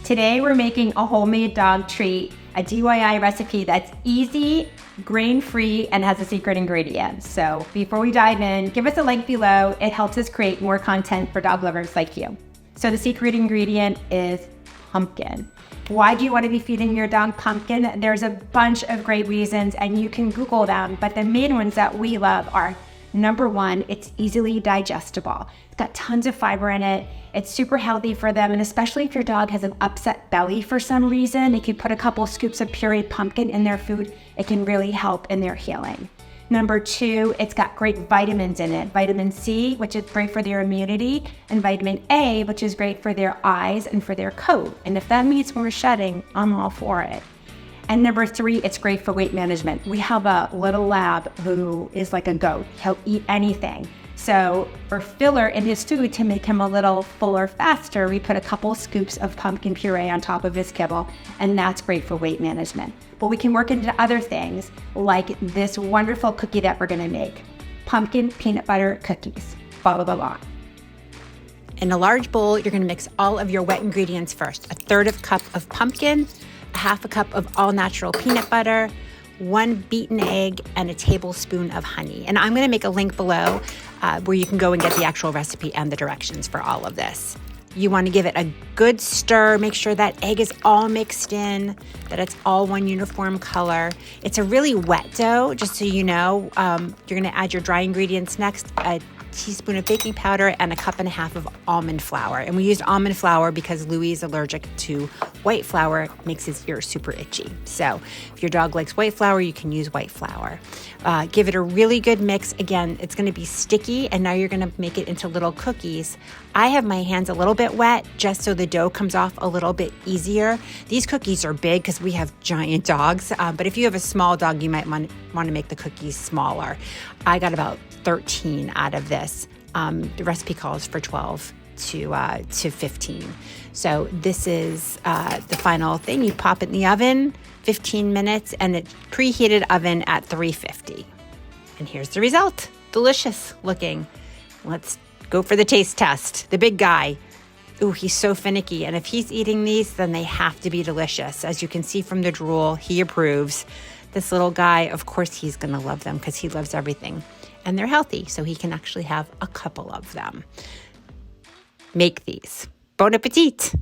Today we're making a homemade dog treat, a DIY recipe that's easy, grain-free, and has a secret ingredient. So before we dive in, give us a like below. It helps us create more content for dog lovers like you. So the secret ingredient is pumpkin. Why do you want to be feeding your dog pumpkin? There's a bunch of great reasons, and you can Google them, but the main ones that we love are, number one, it's easily digestible. It's got tons of fiber in it. It's super healthy for them, and especially if your dog has an upset belly for some reason, if you put a couple scoops of pureed pumpkin in their food, it can really help in their healing. Number two, it's got great vitamins in it. Vitamin C, which is great for their immunity, and vitamin A, which is great for their eyes and for their coat. And if that means more shedding, I'm all for it. And number three, it's great for weight management. We have a little lab who is like a goat. He'll eat anything. So for filler in his food to make him a little fuller faster, we put a couple scoops of pumpkin puree on top of his kibble, and that's great for weight management. But we can work into other things like this wonderful cookie that we're gonna make. Pumpkin peanut butter cookies. Follow along. In a large bowl, you're gonna mix all of your wet ingredients first. 1/3 cup of pumpkin, 1/2 cup of all natural peanut butter, 1 beaten egg, and a tablespoon of honey. And I'm gonna make a link below where you can go and get the actual recipe and the directions for all of this. You wanna give it a good stir, make sure that egg is all mixed in, that it's all one uniform color. It's a really wet dough, just so you know. You're gonna add your dry ingredients next, a teaspoon of baking powder and 1.5 cups of almond flour. And we used almond flour because Louis is allergic to white flour. It makes his ears super itchy. So if your dog likes white flour, you can use white flour. Give it a really good mix. Again, it's gonna be sticky, and now you're gonna make it into little cookies. I have my hands a little bit wet just so the dough comes off a little bit easier. These cookies are big because we have giant dogs, but if you have a small dog, you might want to make the cookies smaller. I got about 13 out of this. The recipe calls for 12 to 15. So this is the final thing. You pop it in the oven, 15 minutes, and it's preheated oven at 350. And here's the result. Delicious looking. Let's go for the taste test. The big guy. Ooh, he's so finicky. And if he's eating these, then they have to be delicious. As you can see from the drool, he approves. This little guy, of course, he's gonna love them because he loves everything. And they're healthy, so he can actually have a couple of them. Make these. Bon appetit!